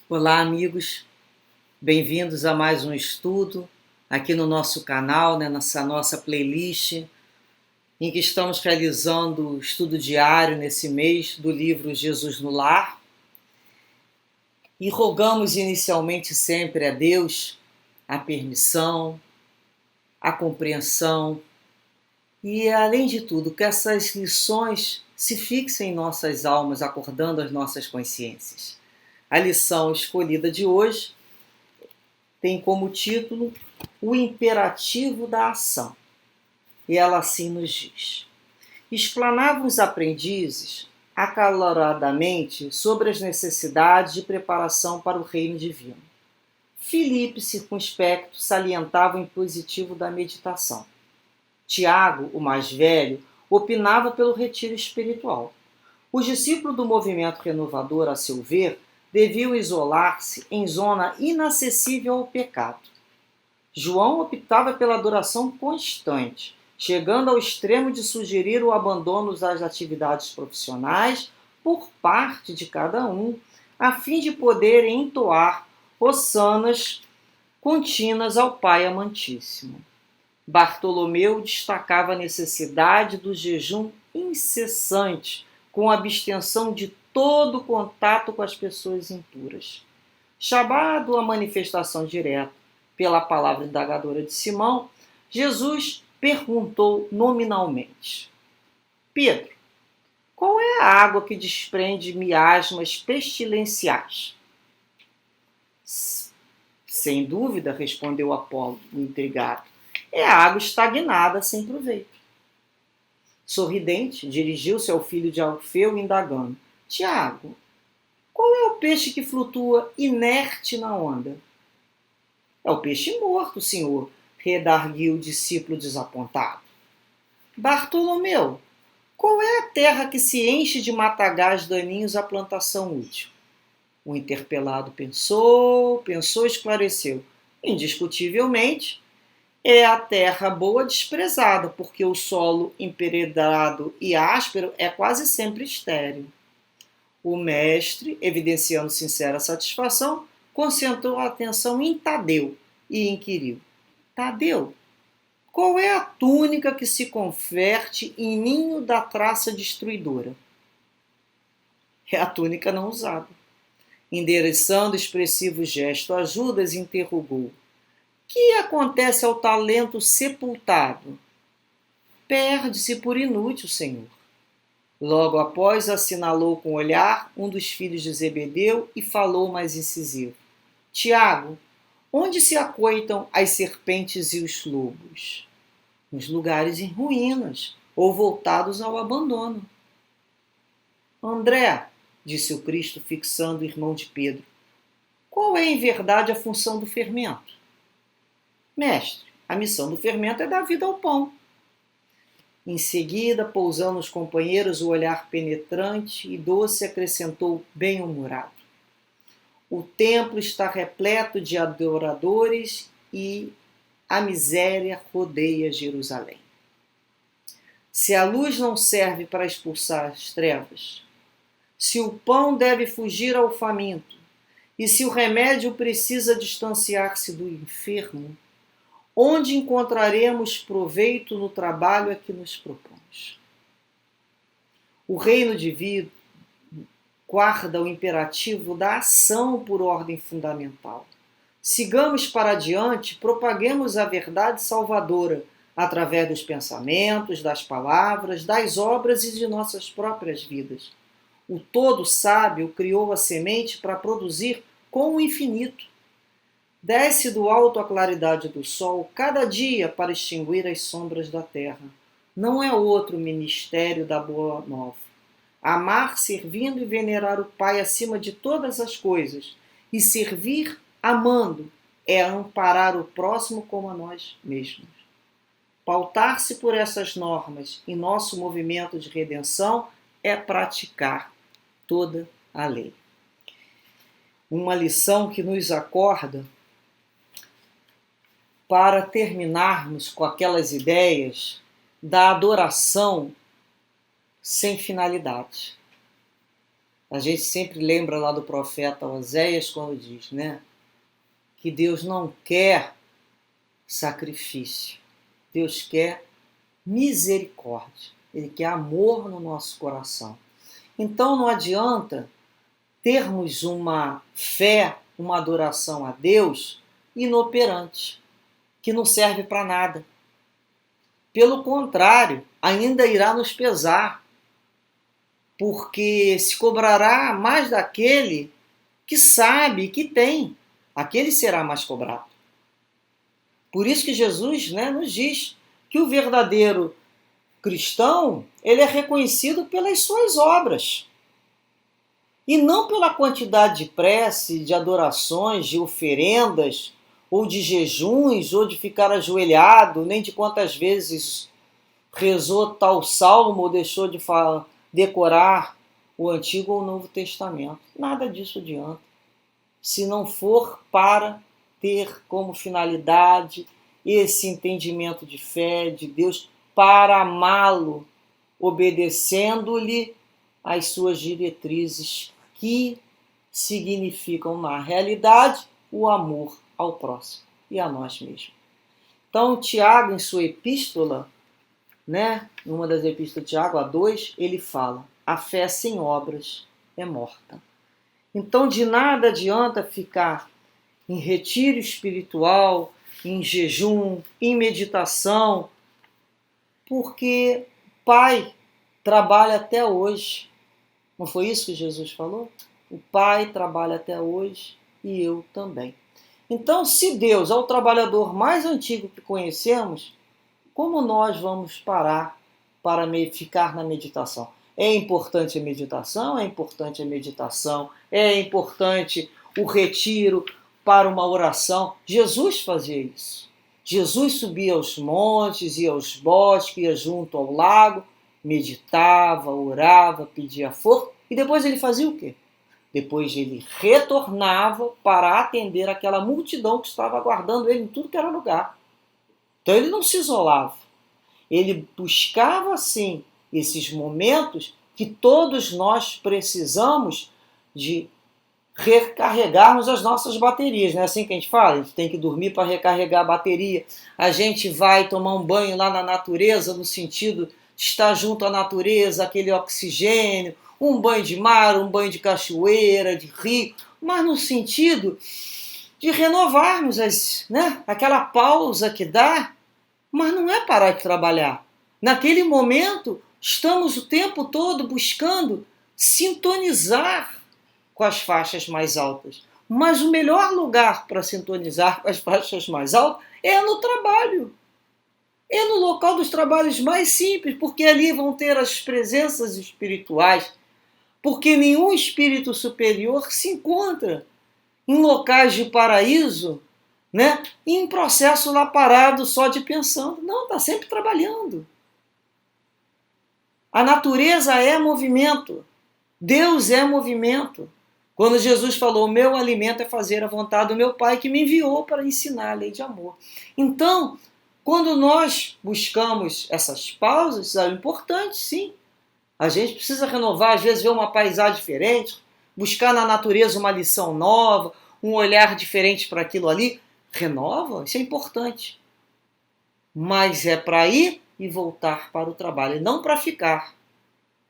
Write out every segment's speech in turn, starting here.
Olá, amigos. Bem-vindos a mais um estudo aqui no nosso canal, nessa nossa playlist, em que estamos realizando o estudo diário nesse mês do livro Jesus no Lar. E rogamos inicialmente sempre a Deus a permissão, a compreensão e, além de tudo, que essas lições se fixem em nossas almas, acordando as nossas consciências. A lição escolhida de hoje tem como título O Imperativo da Ação. E ela assim nos diz: explanavam os aprendizes acaloradamente sobre as necessidades de preparação para o reino divino. Filipe, circunspecto, salientava o impositivo da meditação. Tiago, o mais velho, opinava pelo retiro espiritual. Os discípulos do movimento renovador, a seu ver, deviam isolar-se em zona inacessível ao pecado. João optava pela adoração constante, chegando ao extremo de sugerir o abandono das atividades profissionais por parte de cada um, a fim de poderem entoar hossanas contínuas ao Pai Amantíssimo. Bartolomeu destacava a necessidade do jejum incessante, com abstenção de todo contato com as pessoas impuras. Chamado à manifestação direta pela palavra indagadora de Simão, Jesus perguntou nominalmente: Pedro, qual é a água que desprende miasmas pestilenciais? Sem dúvida, respondeu Apolo, intrigado. É a água estagnada sem proveito. Sorridente, dirigiu-se ao filho de Alfeu, indagando: Tiago, qual é o peixe que flutua inerte na onda? É o peixe morto, senhor, redarguiu o discípulo desapontado. Bartolomeu, qual é a terra que se enche de matagais daninhos à plantação útil? O interpelado pensou e esclareceu. Indiscutivelmente, é a terra boa desprezada, porque o solo emperedrado e áspero é quase sempre estéril. O mestre, evidenciando sincera satisfação, concentrou a atenção em Tadeu e inquiriu: Tadeu, qual é a túnica que se converte em ninho da traça destruidora? É a túnica não usada. Endereçando expressivo gesto a Judas, interrogou: que acontece ao talento sepultado? Perde-se por inútil, Senhor. Logo após, assinalou com o olhar um dos filhos de Zebedeu e falou mais incisivo: Tiago, onde se acoitam as serpentes e os lobos? Nos lugares em ruínas ou voltados ao abandono. André, disse o Cristo, fixando o irmão de Pedro, qual é em verdade a função do fermento? Mestre, a missão do fermento é dar vida ao pão. Em seguida, pousando nos companheiros o olhar penetrante e doce, acrescentou bem-humorado: o templo está repleto de adoradores e a miséria rodeia Jerusalém. Se a luz não serve para expulsar as trevas, se o pão deve fugir ao faminto, e se o remédio precisa distanciar-se do enfermo, onde encontraremos proveito no trabalho a que nos propomos? O reino divino guarda o imperativo da ação por ordem fundamental. Sigamos para adiante, propaguemos a verdade salvadora através dos pensamentos, das palavras, das obras e de nossas próprias vidas. O todo sábio criou a semente para produzir com o infinito. Desce do alto a claridade do sol cada dia para extinguir as sombras da terra. Não é outro ministério da boa nova. Amar, servindo e venerar o Pai acima de todas as coisas. E servir, amando, é amparar o próximo como a nós mesmos. Pautar-se por essas normas em nosso movimento de redenção é praticar toda a lei. Uma lição que nos acorda para terminarmos com aquelas ideias da adoração sem finalidade. A gente sempre lembra lá do profeta Oséias quando diz, né, que Deus não quer sacrifício, Deus quer misericórdia, Ele quer amor no nosso coração. Então não adianta termos uma fé, uma adoração a Deus inoperante, que não serve para nada. Pelo contrário, ainda irá nos pesar, porque se cobrará mais daquele que sabe, que tem. Aquele será mais cobrado. Por isso que Jesus, né, nos diz que o verdadeiro cristão, ele é reconhecido pelas suas obras. E não pela quantidade de prece, de adorações, de oferendas, ou de jejuns, ou de ficar ajoelhado, nem de quantas vezes rezou tal salmo ou deixou de decorar o Antigo ou o Novo Testamento. Nada disso adianta. Se não for para ter como finalidade esse entendimento de fé de Deus, para amá-lo, obedecendo-lhe as suas diretrizes, que significam, na realidade, o amor ao próximo e a nós mesmos. Então, Tiago, em sua epístola, né, numa das epístolas de Tiago, a 2, ele fala: a fé sem obras é morta. Então, de nada adianta ficar em retiro espiritual, em jejum, em meditação, porque o Pai trabalha até hoje. Não foi isso que Jesus falou? O Pai trabalha até hoje e eu também. Então, se Deus é o trabalhador mais antigo que conhecemos, como nós vamos parar para ficar na meditação? É importante a meditação, é importante a meditação, é importante o retiro para uma oração. Jesus fazia isso. Jesus subia aos montes, ia aos bosques, ia junto ao lago, meditava, orava, pedia força, e depois ele fazia o quê? Depois ele retornava para atender aquela multidão que estava aguardando ele em tudo que era lugar. Então ele não se isolava. Ele buscava, sim, esses momentos que todos nós precisamos de recarregarmos as nossas baterias. Não é assim que a gente fala? A gente tem que dormir para recarregar a bateria. A gente vai tomar um banho lá na natureza, no sentido de estar junto à natureza, aquele oxigênio, um banho de mar, um banho de cachoeira, de rio, mas no sentido de renovarmos aquela pausa que dá, mas não é parar de trabalhar. Naquele momento, estamos o tempo todo buscando sintonizar com as faixas mais altas. Mas o melhor lugar para sintonizar com as faixas mais altas é no trabalho. É no local dos trabalhos mais simples, porque ali vão ter as presenças espirituais, porque nenhum espírito superior se encontra em locais de paraíso, né, em processo lá parado só de pensando. Não, está sempre trabalhando. A natureza é movimento. Deus é movimento. Quando Jesus falou, o meu alimento é fazer a vontade do meu Pai que me enviou para ensinar a lei de amor. Então, quando nós buscamos essas pausas, é importante, sim. A gente precisa renovar, às vezes ver uma paisagem diferente, buscar na natureza uma lição nova, um olhar diferente para aquilo ali. Renova, isso é importante. Mas é para ir e voltar para o trabalho, e não para ficar.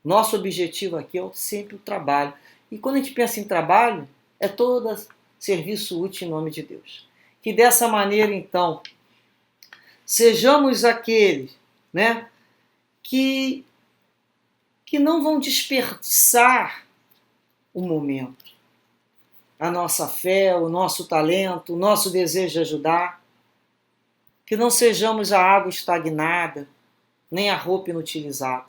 Nosso objetivo aqui é sempre o trabalho. E quando a gente pensa em trabalho, é todo serviço útil em nome de Deus. Que dessa maneira, então, sejamos aqueles, né, que não vão desperdiçar o momento, a nossa fé, o nosso talento, o nosso desejo de ajudar. Que não sejamos a água estagnada, nem a roupa inutilizada.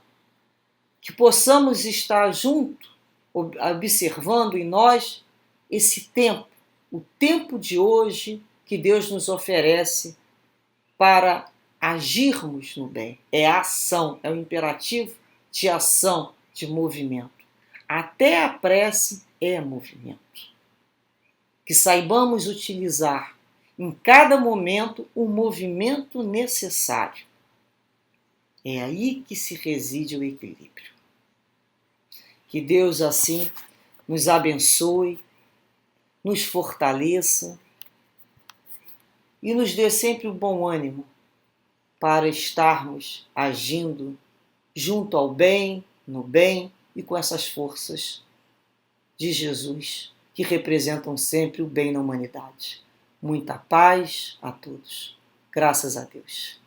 Que possamos estar junto, observando em nós esse tempo, o tempo de hoje que Deus nos oferece para agirmos no bem. É a ação, é o imperativo de ação, de movimento. Até a prece é movimento. Que saibamos utilizar em cada momento o movimento necessário. É aí que se reside o equilíbrio. Que Deus, assim, nos abençoe, nos fortaleça e nos dê sempre o bom ânimo para estarmos agindo junto ao bem, no bem e com essas forças de Jesus, que representam sempre o bem na humanidade. Muita paz a todos. Graças a Deus.